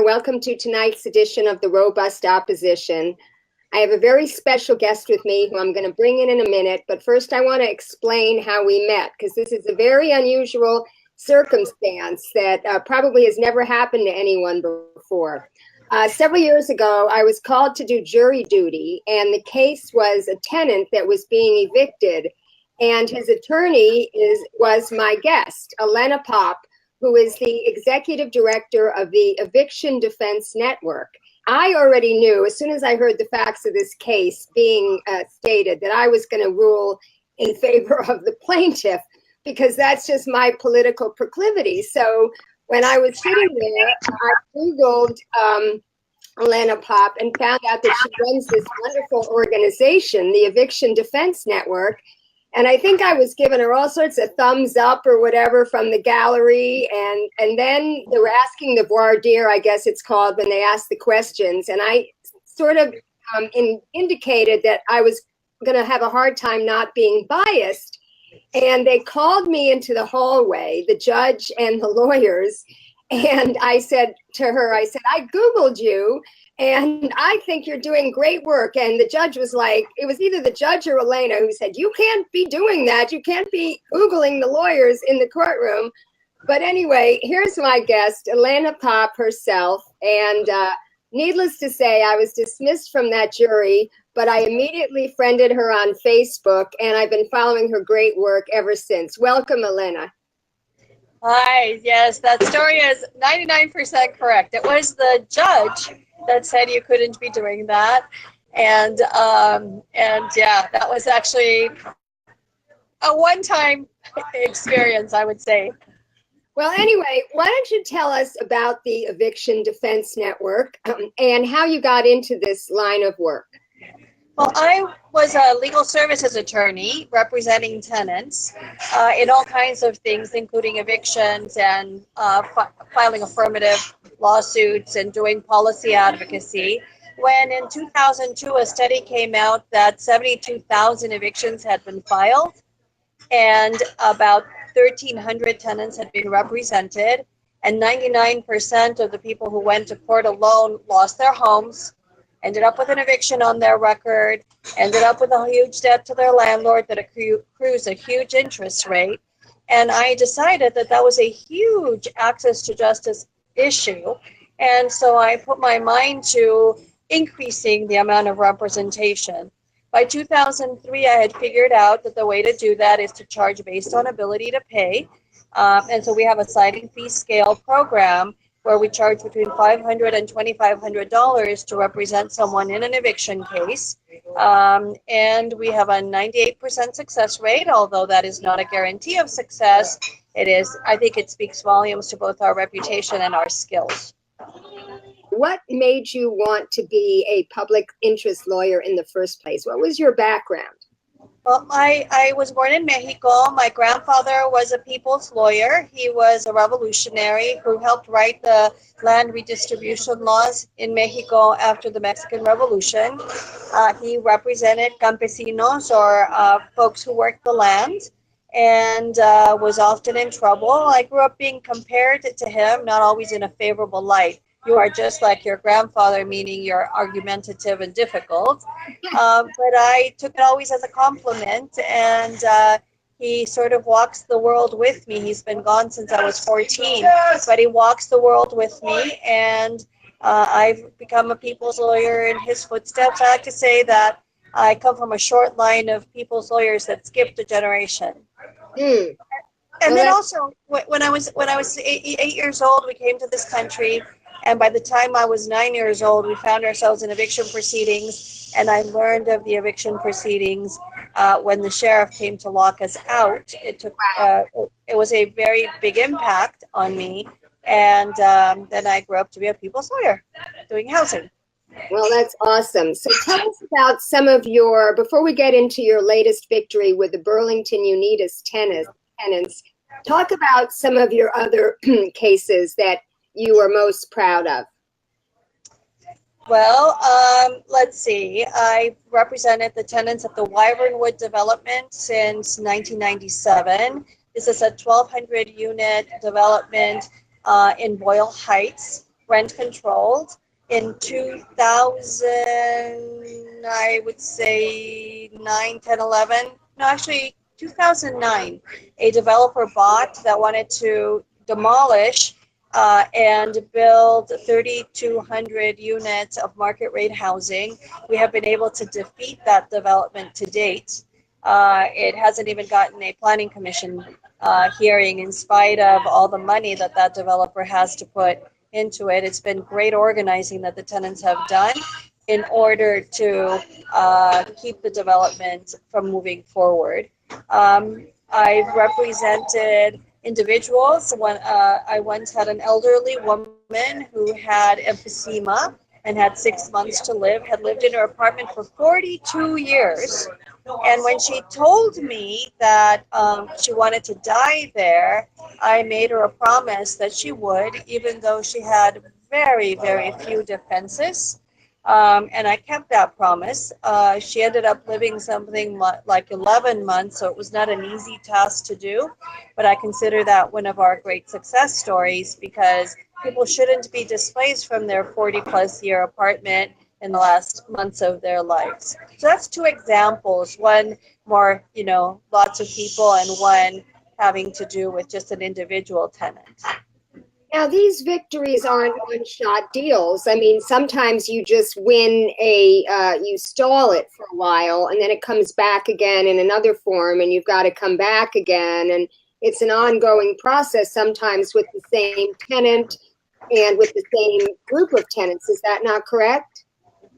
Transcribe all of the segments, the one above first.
Welcome to tonight's edition of The Robust Opposition. I have a very special guest with me who I'm going to bring in a minute, but first I want to explain how we met, because this is a very unusual circumstance that probably has never happened to anyone before. Several years ago, I was called to do jury duty, and the case was a tenant that was being evicted, and his attorney was my guest, Elena Popp, who is the executive director of the Eviction Defense Network. I already knew, as soon as I heard the facts of this case being stated, that I was going to rule in favor of the plaintiff, because that's just my political proclivity. So when I was sitting there, I Googled Elena Popp and found out that she runs this wonderful organization, the Eviction Defense Network. And I think I was giving her all sorts of thumbs up or whatever from the gallery. And then they were asking the voir dire, I guess it's called, when they asked the questions. And I sort of indicated that I was going to have a hard time not being biased. And they called me into the hallway, the judge and the lawyers. And I said to her, I Googled you. And I think you're doing great work. And the judge was like, it was either the judge or Elena who said, you can't be doing that. You can't be Googling the lawyers in the courtroom. But anyway, here's my guest, Elena Popp herself. And needless to say, I was dismissed from that jury, but I immediately friended her on Facebook, and I've been following her great work ever since. Welcome, Elena. Hi, yes, that story is 99% correct. It was the judge that said you couldn't be doing that, and yeah, that was actually a one-time experience, I would say. Well, anyway, why don't you tell us about the Eviction Defense Network and how you got into this line of work? Well, I was a legal services attorney representing tenants in all kinds of things, including evictions and filing affirmative lawsuits and doing policy advocacy. When in 2002, a study came out that 72,000 evictions had been filed and about 1,300 tenants had been represented, and 99% of the people who went to court alone lost their homes, ended up with an eviction on their record, ended up with a huge debt to their landlord that accrues a huge interest rate. And I decided that that was a huge access to justice issue. And so I put my mind to increasing the amount of representation. By 2003, I had figured out that the way to do that is to charge based on ability to pay. And so we have a sliding fee scale program where we charge between $500 and $2,500 to represent someone in an eviction case. And we have a 98% success rate, although that is not a guarantee of success. I think it speaks volumes to both our reputation and our skills. What made you want to be a public interest lawyer in the first place? What was your background? Well, I was born in Mexico. My grandfather was a people's lawyer. He was a revolutionary who helped write the land redistribution laws in Mexico after the Mexican Revolution. He represented campesinos, or folks who worked the land, and was often in trouble. I grew up being compared to him, not always in a favorable light. You are just like your grandfather, meaning you're argumentative and difficult. But I took it always as a compliment, and he sort of walks the world with me. He's been gone since I was 14, but he walks the world with me, and I've become a people's lawyer in his footsteps. I like to say that I come from a short line of people's lawyers that skipped a generation. And then also, when I was 8 years old, we came to this country. And by the time I was 9 years old, we found ourselves in eviction proceedings, and I learned of the eviction proceedings when the sheriff came to lock us out. It was a very big impact on me, and then I grew up to be a people's lawyer doing housing. Well, that's awesome. So tell us about some of before we get into your latest victory with the Burlington Unidas tenants, talk about some of your other cases that you are most proud of. Well, let's see. I represented the tenants of the Wyvernwood development since 1997. This is a 1,200 unit development in Boyle Heights. rent controlled. In 2000, I would say 9, 10, 11. No, actually 2009, a developer bought that wanted to demolish and build 3,200 units of market rate housing. We have been able to defeat that development to date. It hasn't even gotten a planning commission hearing in spite of all the money that that developer has to put into it. It's been great organizing that the tenants have done in order to keep the development from moving forward. I've represented individuals. I once had an elderly woman who had emphysema and had 6 months to live, had lived in her apartment for 42 years. And when she told me that she wanted to die there, I made her a promise that she would, even though she had very, very few defenses. And I kept that promise. She ended up living something like 11 months, so it was not an easy task to do. But I consider that one of our great success stories because people shouldn't be displaced from their 40-plus year apartment in the last months of their lives. So that's two examples, one more, lots of people, and one having to do with just an individual tenant. Now, these victories aren't one-shot deals. I mean, sometimes you just win you stall it for a while, and then it comes back again in another form, and you've got to come back again. And it's an ongoing process, sometimes with the same tenant and with the same group of tenants. Is that not correct?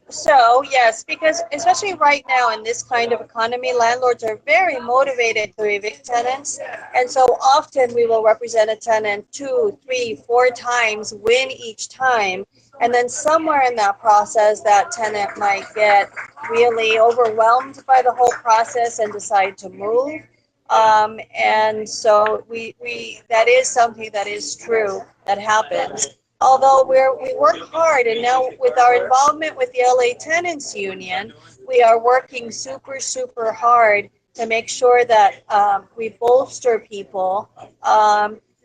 So, yes, because especially right now in this kind of economy, landlords are very motivated to evict tenants. And so often we will represent a tenant 2, 3, 4 times, win each time. And then somewhere in that process, that tenant might get really overwhelmed by the whole process and decide to move. And so we that is something that is true that happens. Although we work hard, and now with our involvement with the LA Tenants Union, we are working super, super hard to make sure that we bolster people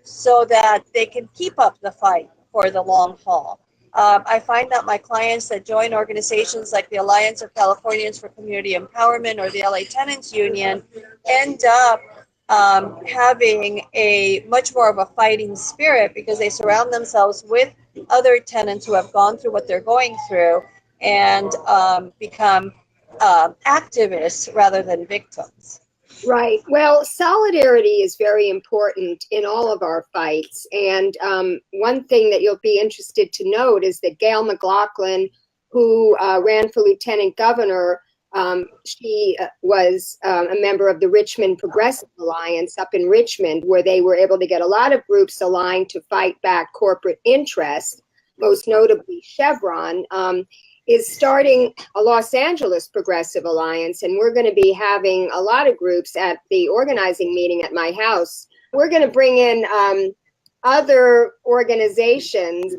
so that they can keep up the fight for the long haul. I find that my clients that join organizations like the Alliance of Californians for Community Empowerment or the LA Tenants Union end up having a much more of a fighting spirit because they surround themselves with other tenants who have gone through what they're going through and become activists rather than victims. Right. Well, solidarity is very important in all of our fights. And one thing that you'll be interested to note is that Gail McLaughlin, who ran for lieutenant governor, she was a member of the Richmond Progressive Alliance up in Richmond, where they were able to get a lot of groups aligned to fight back corporate interests, most notably Chevron, is starting a Los Angeles Progressive Alliance. And we're going to be having a lot of groups at the organizing meeting at my house. We're going to bring in other organizations,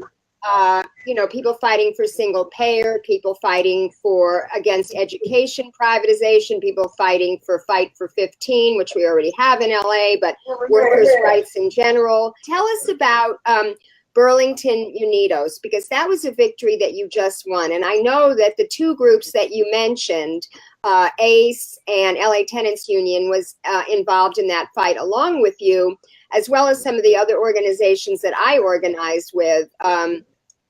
people fighting for single payer, people fighting against education privatization, people fighting for Fight for 15, which we already have in LA, but workers' rights in general. Tell us about Burlington Unidas, because that was a victory that you just won. And I know that the two groups that you mentioned, ACE and LA Tenants Union, was involved in that fight along with you, as well as some of the other organizations that I organized with,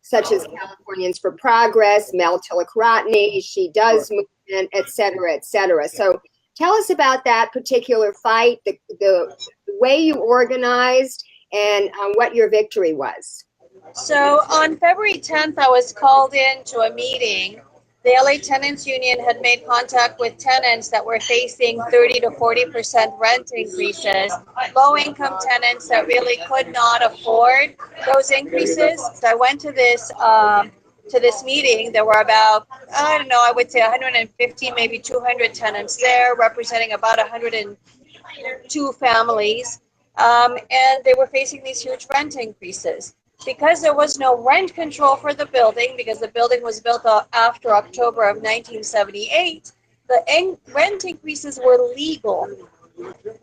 such as Californians for Progress, Mel Tillich-Rotney, She Does Movement, et cetera, et cetera. So tell us about that particular fight, the way you organized, and what your victory was. So on February 10th, I was called in to a meeting. The LA Tenants Union had made contact with tenants that were facing 30 to 40% rent increases, low-income tenants that really could not afford those increases. So I went to this meeting. There were about, I would say 150, maybe 200 tenants there, representing about 102 families. And they were facing these huge rent increases. Because there was no rent control for the building, because the building was built after October of 1978, the rent increases were legal.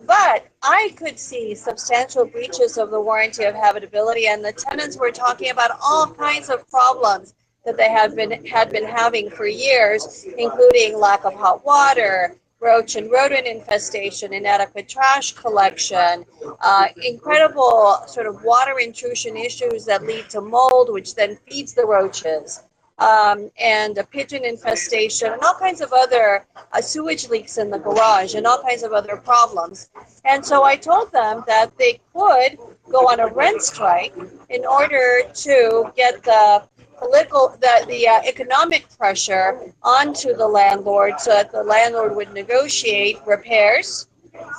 But I could see substantial breaches of the warranty of habitability, and the tenants were talking about all kinds of problems that they had been having for years, including lack of hot water, roach and rodent infestation, inadequate trash collection, incredible sort of water intrusion issues that lead to mold, which then feeds the roaches, and a pigeon infestation, and all kinds of other sewage leaks in the garage, and all kinds of other problems. And so I told them that they could go on a rent strike in order to get the economic pressure onto the landlord, so that the landlord would negotiate repairs,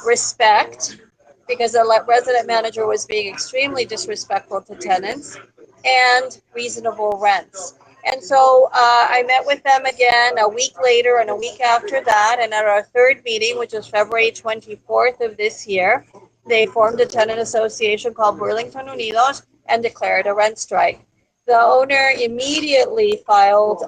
respect, because the resident manager was being extremely disrespectful to tenants, and reasonable rents. And so I met with them again a week later and a week after that. And at our third meeting, which was February 24th of this year, they formed a tenant association called Burlington Unidas and declared a rent strike. The owner immediately filed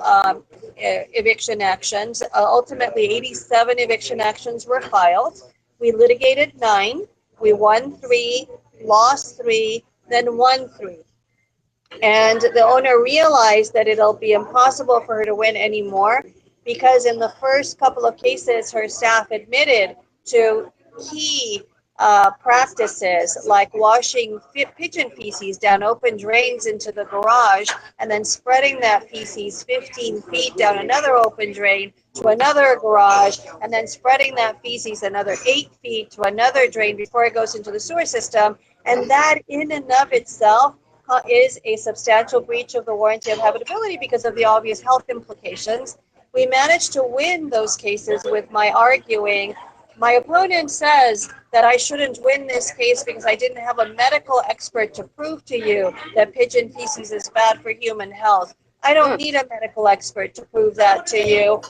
eviction actions. Ultimately, 87 eviction actions were filed. We litigated 9. We won 3, lost 3, then won 3. And the owner realized that it'll be impossible for her to win anymore, because in the first couple of cases, her staff admitted to key practices like washing pigeon feces down open drains into the garage and then spreading that feces 15 feet down another open drain to another garage, and then spreading that feces another 8 feet to another drain before it goes into the sewer system. And that in and of itself is a substantial breach of the warranty of habitability because of the obvious health implications. We managed to win those cases with my arguing. My opponent says that I shouldn't win this case because I didn't have a medical expert to prove to you that pigeon feces is bad for human health. I don't need a medical expert to prove that to you,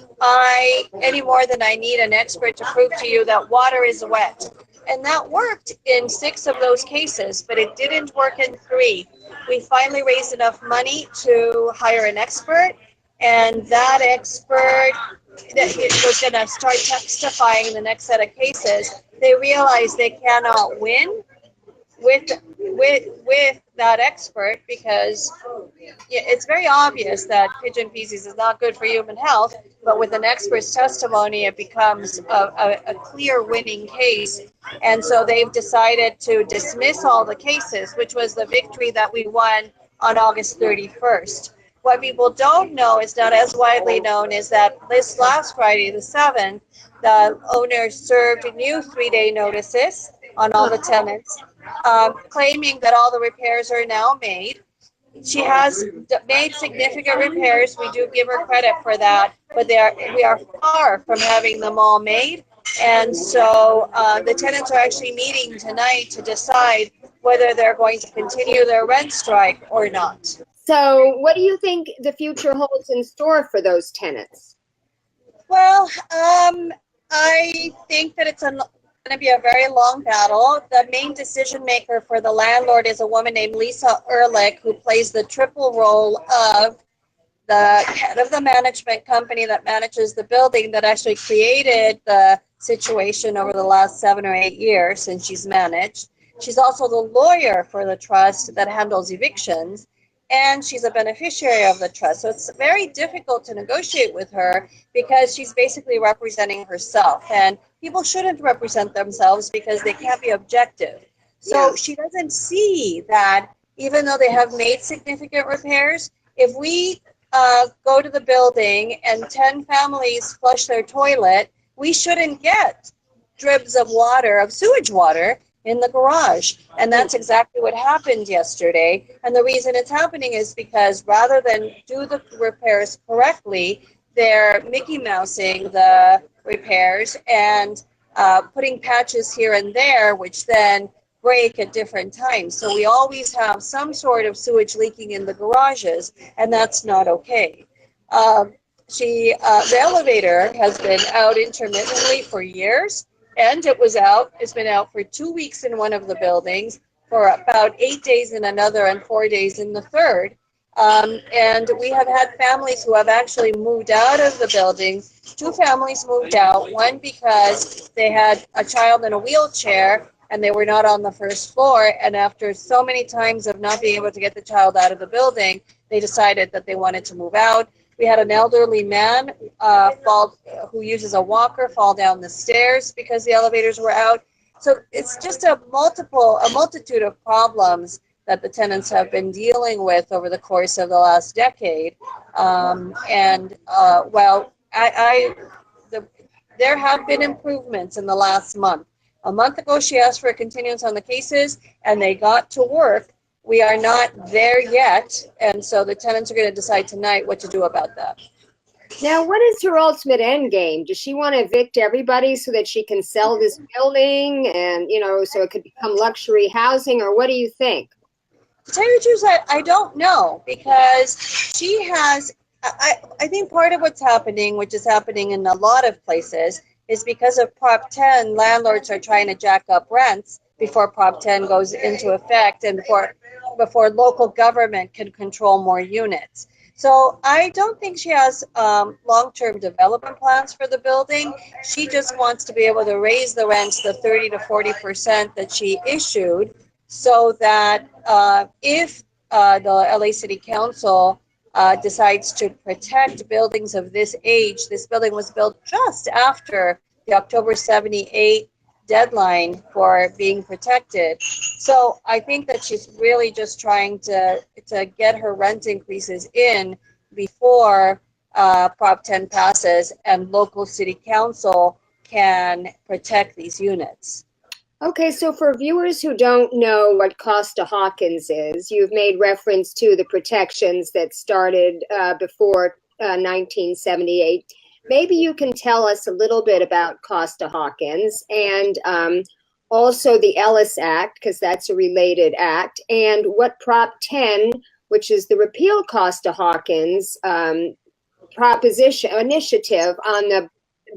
any more than I need an expert to prove to you that water is wet. And that worked in 6 of those cases, but it didn't work in 3. We finally raised enough money to hire an expert, and that expert was going to start testifying in the next set of cases. They realized they cannot win with that expert because it's very obvious that pigeon feces is not good for human health, but with an expert's testimony, it becomes a clear winning case. And so they've decided to dismiss all the cases, which was the victory that we won on August 31st. What people don't know, is not as widely known, is that this last Friday, the 7th, the owner served new 3-day notices on all the tenants, claiming that all the repairs are now made. She has made significant repairs. We do give her credit for that, but we are far from having them all made. And so the tenants are actually meeting tonight to decide whether they're going to continue their rent strike or not. So what do you think the future holds in store for those tenants? Well, I think that it's going to be a very long battle. The main decision maker for the landlord is a woman named Lisa Ehrlich, who plays the triple role of the head of the management company that manages the building that actually created the situation over the last 7 or 8 years since she's managed. She's also the lawyer for the trust that handles evictions, and she's a beneficiary of the trust. So it's very difficult to negotiate with her because she's basically representing herself. And people shouldn't represent themselves because they can't be objective. So she doesn't see that even though they have made significant repairs, if we go to the building and 10 families flush their toilet, we shouldn't get dribs of water, of sewage water, in the garage. And that's exactly what happened yesterday. And the reason it's happening is because rather than do the repairs correctly, they're Mickey Mousing the repairs and putting patches here and there, which then break at different times. So we always have some sort of sewage leaking in the garages, and that's not okay. The elevator has been out intermittently for years, and it's been out for 2 weeks in one of the buildings, for about 8 days in another, and 4 days in the third. And we have had families who have actually moved out of the building. Two families moved out, one because they had a child in a wheelchair and they were not on the first floor. And after so many times of not being able to get the child out of the building, they decided that they wanted to move out. We had an elderly man who uses a walker fall down the stairs because the elevators were out. So it's just a multitude of problems that the tenants have been dealing with over the course of the last decade. There have been improvements in the last month. A month ago, she asked for a continuance on the cases, and they got to work. We are not there yet, and so the tenants are going to decide tonight what to do about that. Now, what is her ultimate end game? Does she want to evict everybody so that she can sell this building and, so it could become luxury housing, or what do you think? To tell you the truth, I don't know, because she has, I think part of what's happening, which is happening in a lot of places, is because of Prop 10, landlords are trying to jack up rents before Prop 10 goes into effect and before local government can control more units. So I don't think she has long-term development plans for the building. She just wants to be able to raise the rents to 30 to 40% that she issued, so that if the LA City Council decides to protect buildings of this age, this building was built just after the October 78 deadline for being protected. So I think that she's really just trying to get her rent increases in before Prop 10 passes and local city council can protect these units. Okay, so for viewers who don't know what Costa-Hawkins is, you've made reference to the protections that started before 1978. Maybe you can tell us a little bit about Costa-Hawkins and also the Ellis Act, because that's a related act, and what Prop 10, which is the repeal Costa-Hawkins proposition initiative on the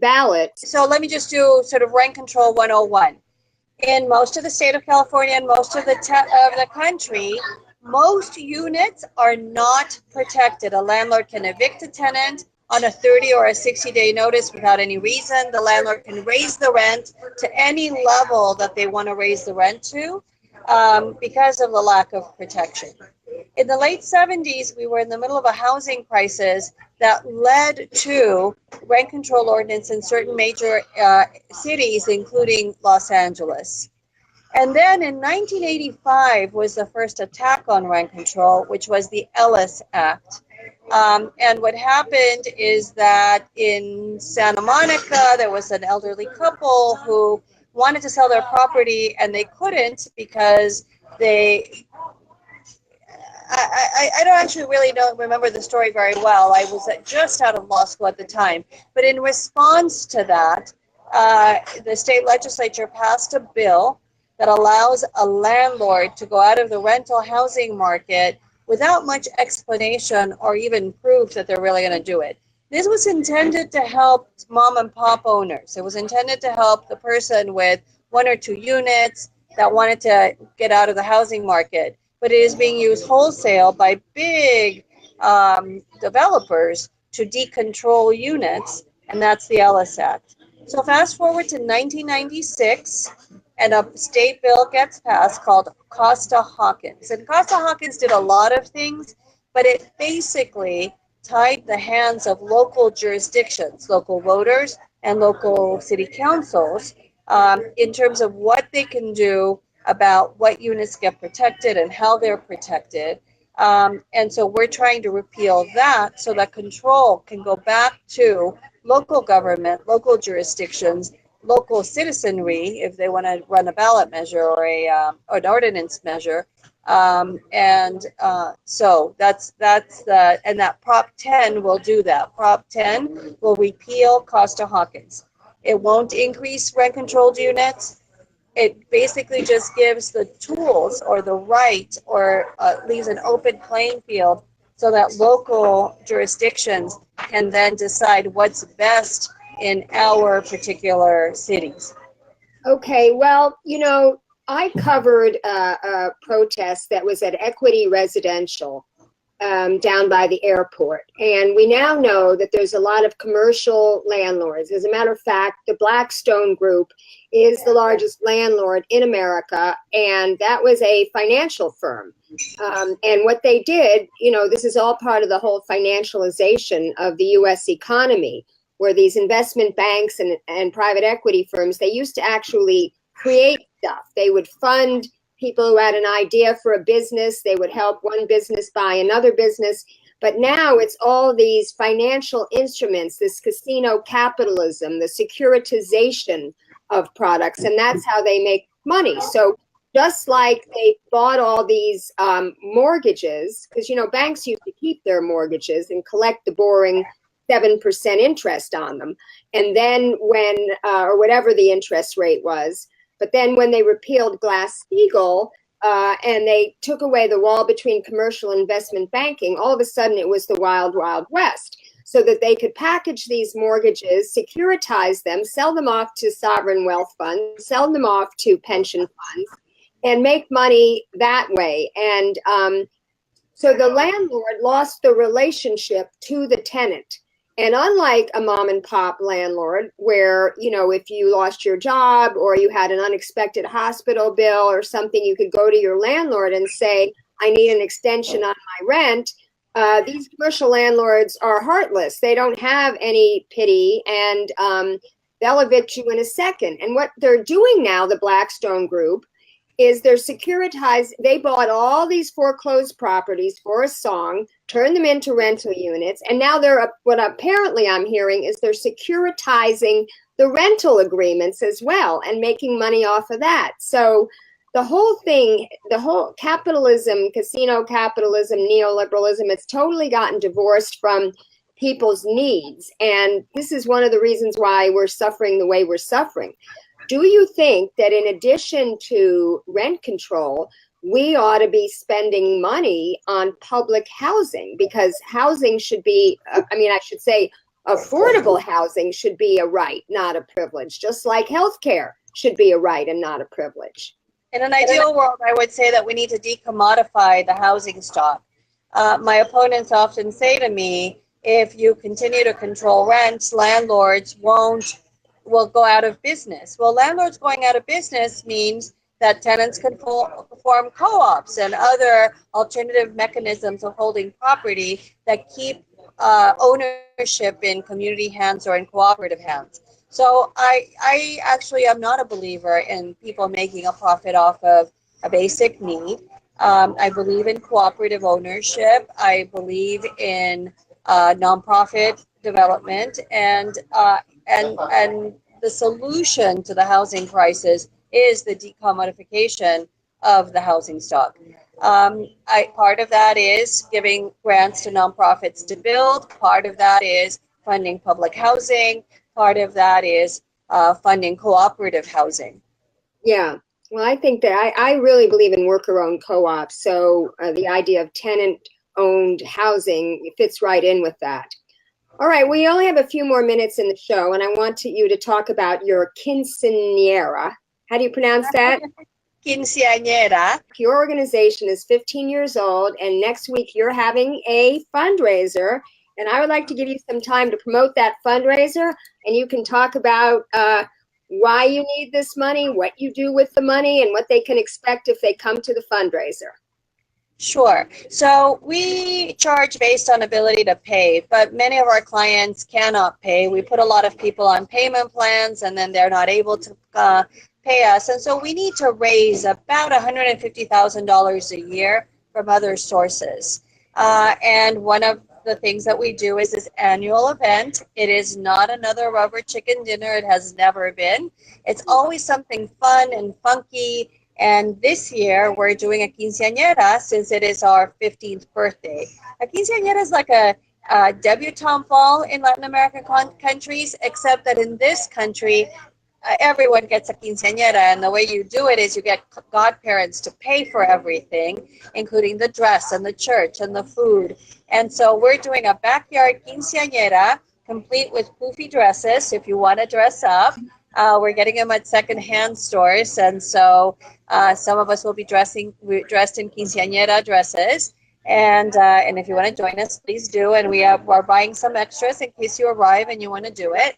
ballot. So let me just do sort of rent control 101. In most of the state of California and most of the country, most units are not protected. A landlord can evict a tenant on a 30 or a 60-day notice without any reason. The landlord can raise the rent to any level that they want to raise the rent to because of the lack of protection. In the late 70s, we were in the middle of a housing crisis that led to rent control ordinance in certain major cities, including Los Angeles. And then in 1985 was the first attack on rent control, which was the Ellis Act. And what happened is that in Santa Monica, there was an elderly couple who wanted to sell their property and they couldn't because I don't actually really remember the story very well. I was just out of law school at the time. But in response to that, the state legislature passed a bill that allows a landlord to go out of the rental housing market without much explanation or even proof that they're really going to do it. This was intended to help mom and pop owners. It was intended to help the person with 1 or 2 units that wanted to get out of the housing market. But it is being used wholesale by big developers to decontrol units, and that's the Ellis Act. So fast forward to 1996, and a state bill gets passed called Costa-Hawkins. And Costa-Hawkins did a lot of things, but it basically tied the hands of local jurisdictions, local voters, and local city councils in terms of what they can do about what units get protected and how they're protected. And so we're trying to repeal that so that control can go back to local government, local jurisdictions, local citizenry, if they want to run a ballot measure or an ordinance measure. So that's that Prop 10 will do that. Prop 10 will repeal Costa-Hawkins. It won't increase rent-controlled units. It basically just gives the tools or the right or leaves an open playing field so that local jurisdictions can then decide what's best in our particular cities. Okay, well, I covered a protest that was at Equity Residential down by the airport. And we now know that there's a lot of commercial landlords. As a matter of fact, the Blackstone Group is the largest landlord in America, and that was a financial firm. And what they did, this is all part of the whole financialization of the U.S. economy, where these investment banks and private equity firms, they used to actually create stuff. They would fund people who had an idea for a business. They would help one business buy another business. But now it's all these financial instruments, this casino capitalism, the securitization of products, and that's how they make money. So just like they bought all these mortgages, because, banks used to keep their mortgages and collect the boring 7% interest on them. And then when, or whatever the interest rate was, but then when they repealed Glass-Steagall and they took away the wall between commercial and investment banking, all of a sudden it was the wild, wild west, so that they could package these mortgages, securitize them, sell them off to sovereign wealth funds, sell them off to pension funds, and make money that way. And so the landlord lost the relationship to the tenant. And unlike a mom and pop landlord, where, if you lost your job or you had an unexpected hospital bill or something, you could go to your landlord and say, I need an extension on my rent. These commercial landlords are heartless. They don't have any pity, and they'll evict you in a second. And what they're doing now, the Blackstone Group, is they're securitized. They bought all these foreclosed properties for a song, turned them into rental units, and now what apparently I'm hearing is they're securitizing the rental agreements as well and making money off of that. So the whole thing, the whole capitalism, casino capitalism, neoliberalism, it's totally gotten divorced from people's needs. And this is one of the reasons why we're suffering the way we're suffering. Do you think that in addition to rent control, we ought to be spending money on public housing? Because housing should be, I should say affordable housing should be a right, not a privilege, just like healthcare should be a right and not a privilege. In an ideal world, I would say that we need to decommodify the housing stock. My opponents often say to me, if you continue to control rents, landlords will go out of business. Well, landlords going out of business means that tenants can form co-ops and other alternative mechanisms of holding property that keep ownership in community hands or in cooperative hands. So I actually am not a believer in people making a profit off of a basic need. I believe in cooperative ownership. I believe in nonprofit development, and the solution to the housing crisis is the decommodification of the housing stock. Part of that is giving grants to nonprofits to build. Part of that is funding public housing. Part of that is funding cooperative housing. Yeah, well, I think that I really believe in worker-owned co-ops. So the idea of tenant-owned housing fits right in with that. All right, we only have a few more minutes in the show, and I want you to talk about your quinceañera. How do you pronounce that? Quinceañera. Your organization is 15 years old, and next week you're having a fundraiser. And I would like to give you some time to promote that fundraiser, and you can talk about why you need this money, what you do with the money, and what they can expect if they come to the fundraiser. Sure. So we charge based on ability to pay, but many of our clients cannot pay. We put a lot of people on payment plans, and then they're not able to pay us. And so we need to raise about $150,000 a year from other sources. And one of the things that we do is this annual event. It is not another rubber chicken dinner. It has never been. It's always something fun and funky. And this year we're doing a quinceañera since it is our 15th birthday. A quinceañera is like a debutante ball in Latin American countries, except that in this country, everyone gets a quinceañera, and the way you do it is you get godparents to pay for everything, including the dress and the church and the food. And so we're doing a backyard quinceañera complete with poofy dresses if you want to dress up. We're getting them at secondhand stores, and so some of us will be dressed in quinceañera dresses, And if you want to join us, please do. And we're buying some extras in case you arrive and you want to do it.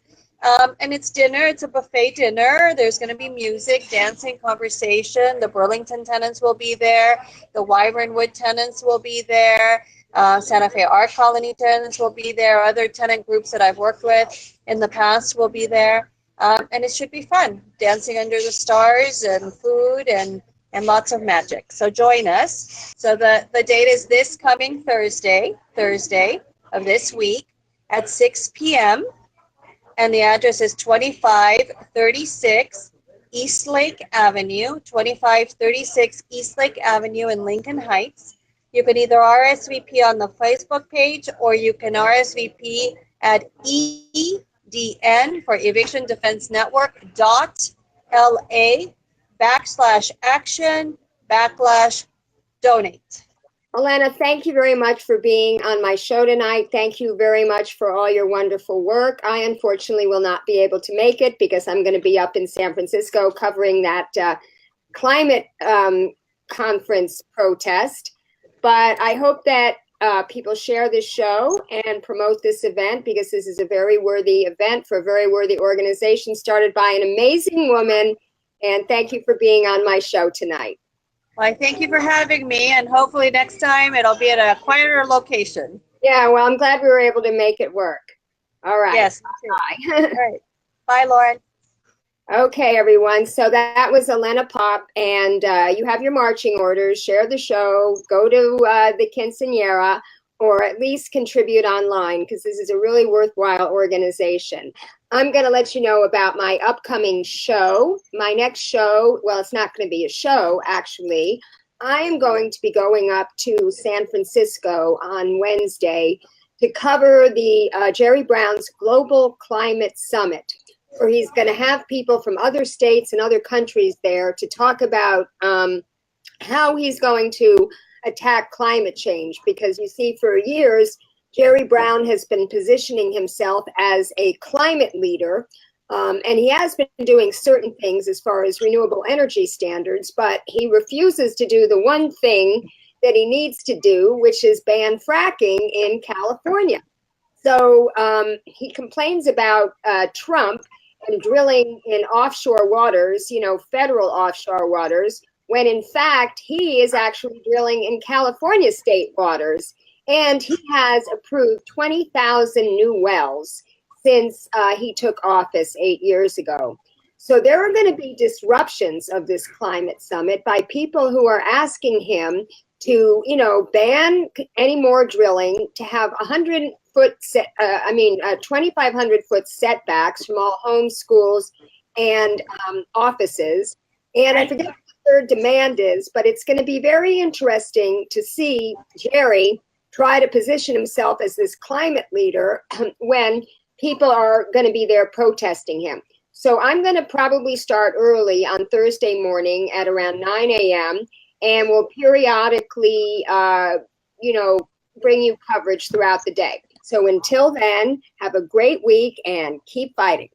And it's dinner. It's a buffet dinner. There's going to be music, dancing, conversation. The Burlington tenants will be there. The Wyvernwood tenants will be there. Santa Fe Art Colony tenants will be there. Other tenant groups that I've worked with in the past will be there. And it should be fun. Dancing under the stars and food and lots of magic. So join us. So the date is this coming Thursday of this week at 6 p.m. And the address is 2536 Eastlake Avenue, 2536 Eastlake Avenue in Lincoln Heights. You can either RSVP on the Facebook page or you can RSVP at EDN for Eviction Defense Network .la/action/donate. Elena, thank you very much for being on my show tonight. Thank you very much for all your wonderful work. I unfortunately will not be able to make it because I'm going to be up in San Francisco covering that climate conference protest. But I hope that people share this show and promote this event because this is a very worthy event for a very worthy organization started by an amazing woman. And thank you for being on my show tonight. Well, I thank you for having me, and hopefully next time it'll be at a quieter location. Yeah, well, I'm glad we were able to make it work. All right. Yes. Bye. All right. Bye, Lauren. Okay, everyone. So that was Elena Popp, and you have your marching orders. Share the show. Go to the quinceañera, or at least contribute online because this is a really worthwhile organization. I'm going to let you know about my upcoming show. My next show, well, it's not going to be a show, actually. I am going to be going up to San Francisco on Wednesday to cover the Jerry Brown's Global Climate Summit, where he's going to have people from other states and other countries there to talk about how he's going to attack climate change. Because you see, for years, Jerry Brown has been positioning himself as a climate leader, and he has been doing certain things as far as renewable energy standards, but he refuses to do the one thing that he needs to do, which is ban fracking in California. So he complains about Trump and drilling in offshore waters, federal offshore waters, when in fact he is actually drilling in California state waters. And he has approved 20,000 new wells since he took office 8 years ago. So there are going to be disruptions of this climate summit by people who are asking him to, ban any more drilling, to have 2,500 foot setbacks from all homes, schools, and offices. And I forget what their demand is, but it's going to be very interesting to see Jerry try to position himself as this climate leader when people are going to be there protesting him. So I'm going to probably start early on Thursday morning at around 9 a.m. and we'll periodically, bring you coverage throughout the day. So until then, have a great week and keep fighting.